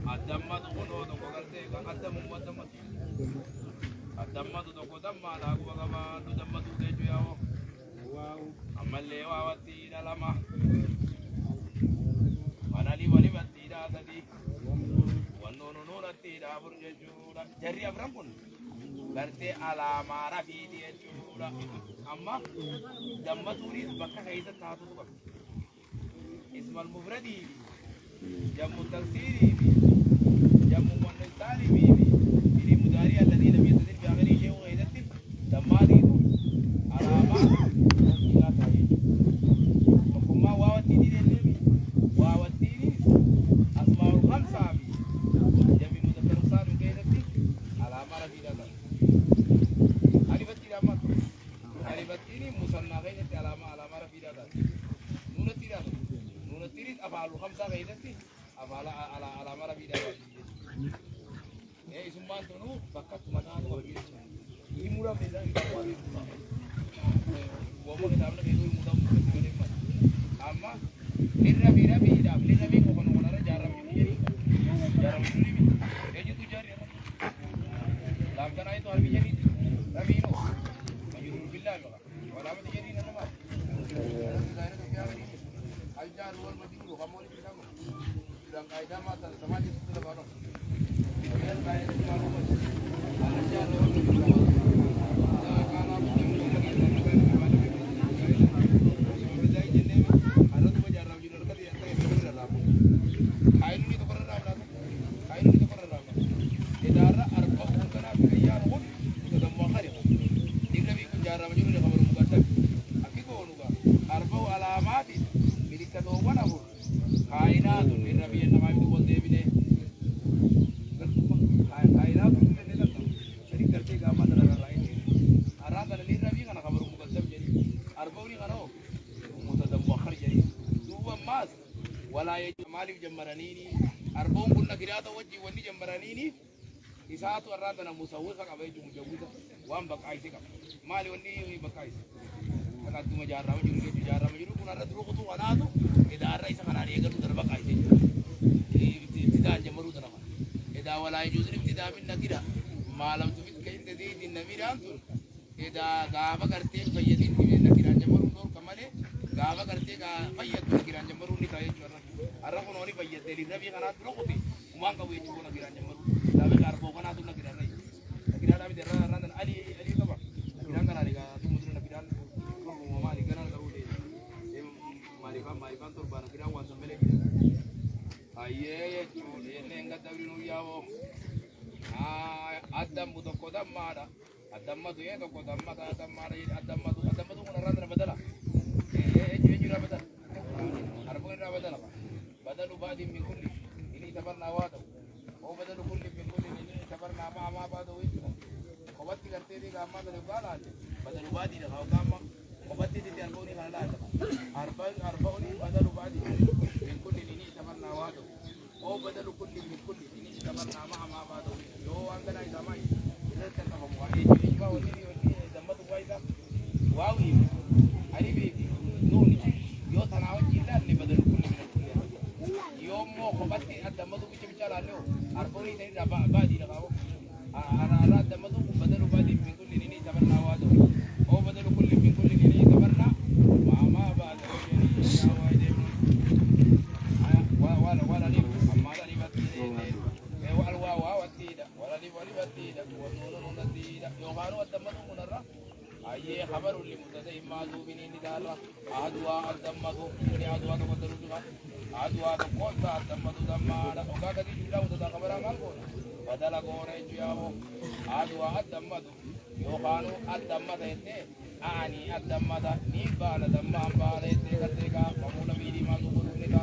Adamma tu kono tu kokalte kan adamu adamma. Adamma tu kodamma lagu agama tu damma tu keju yao. Wow. Amalle wawati dalama. Manali wali bati da tadi. Wano no nati da burjeju da. Jari abram pun. Berarti alama rafi dia juga. Amma damma turi bakka kaisa taatu tu kan. Ismal mufradi. Jamu taksiri. Jamu muannasari bibi. Ini mudari alladhi lam yatadir bi aghari shay'in ghayrati. Damadi tu alama ila tayi. Kuma wawati di dene wawati ni asmaul khamsa bi. Jami mudzakkar salim ghayrati alama rafi da. Alibati alama. Alibati ni musanna ghayrati alama rafi da. Nunati da. Nunati afalu khamsa ghayrati afala alama rafi da. Isumban tunu bakat mana tu bagi. Ini murah beza kita buat. Walaupun kita ambil itu mudah mungkin lepas. Amma lirra bira bira lirra bira kau kan orang jarang jadi. Jarang jadi. Dia tu jari. Lakukan itu harus jadi. Tapi itu majurul billah juga. Walau mesti jadi nama. Saya tu kaya ni. Ajar luar majurul kamu ni kita. Sedang kaidah mata sama di situ lebaran. Kemudian kaya itu malu mas. Aja luar majurul. Kalau mesti lagi lagi. Sebelum jadi ni, ada tu bajar ramai jual kerja. Tapi betul ramai. Kain ni tu pernah ramai. Kain ni tu pernah ramai. Idara arba bukan apa kaya pun sudah muakhir. Tidak lebih kunjara ramai jual kamu rumah tak. Aku tu orang arba alamat milik ketuan aku. Kainat tu ni ramai yang nama itu boleh bine. Kainat tu ni tak tahu. Jadi kerja kamu ada lain. Arah dan ni ramai kan kamu rumah tak jadi. Arba ni kan oh. Mudah muakhir jadi. Dua mas. Walaya malik jambaranini. Arba pun nak kira tahu wajib wani jambaranini. Isatu arah dan musawir kan apa itu mujawir. Wam bakai sih kan. Mali wani bakai. Karena tu majarah majuru pun ada dulu tu ada tu. Idara isa kan ada yang tu terbakai sih. Tidak jambaru tu nama. Ida walaya juzri tidak min nakira. Malam tu kain tadi di namiran tu. Ida gaba kerti fayyadin min nakira jambaru tu kamane. Gaba kerti ga fayyad nakira jambaru ni tahu juara. Arah pun orang fayyad dari nabi kan ada dulu tu. Umang kau itu pun nakira jambaru. Tapi karbo kan ada nakira ni. Nakira tapi derah dan ali tu apa? Nakira kan ada tu mungkin nakira. Mama ni kan ada udah. Mariban tu barang kira wan sambil lagi. Ayye cuci ni enggak tahu ni yawo. Adam butuh kodam mana? Adam matu ya tu kodam mata adam mana? Adam matu mana randa badala. Cuci badala. Arbun badala. Badalu badi min kulli. Ini tabarna wadu. Oh badalu kulli min kulli ini tabarna ama badu itu. Obat tiga teri gamma dari bala. Badalu badi dah kau gamma. Obat itu di arbun ini mana ada? Arbun ini badalu badi min kulli ini tabarna wadu. Oh badalu kulli min kulli ini tabarna ama badu. Yo angkana itu sama. Ini tentang kamu. Ini juga ini dambat uaida. Wow ini. Hari ini nuni. Yo tanawat jiran ni badalu kulli min kulli. Yo mo obat itu dambat itu bicara leo. Arbun ini badi dah kau. Ara dambat itu badalu badi min kulli ini tabarna wadu. Oh badalu kulli min kulli ini tabarna ama badu. Wala ni amara ni batida wala watida wala batida wala batida yo gano adamatu munarra ayye khabaru li mutadai mazu binini dara adwa adamatu ni adwa to kodaru juga adwa to kota adamatu damara oga gadi jula utada khabara ngalko badala gore juyawo adwa adamatu yo gano adamata ete ani adamata ni bana damma bana ete katega mamuna bidi mazu kurunika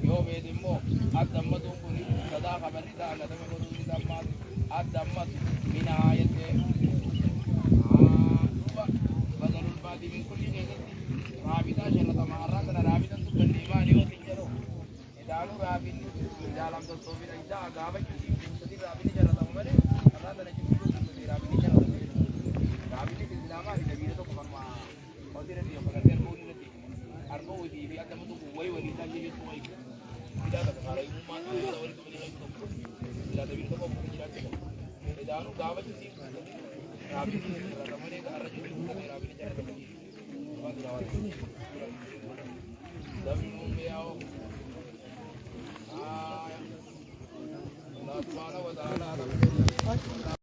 yo bedimmo adamatu kuni sada khabari da ana tamanu damma adamatu min ayate badalul badi min kulli jazati rabita sharata ma'arrat na rabita tu kalli imani wa tijaro idalu rabin dalam to sobir ida agaba kisi tadi rabin sharata umare arrat na kisi tadi rabin sharata rabin kisi dilama di nabi to farma odire dio pagar ko ni lati arbo di bi adamatu ko way wali ta je ko way ida ka sarai umma دعوة سين رابي رماني الرجل يقول رابي جاي رماني بعد دعوة دم ياو الله سبحانه وتعالى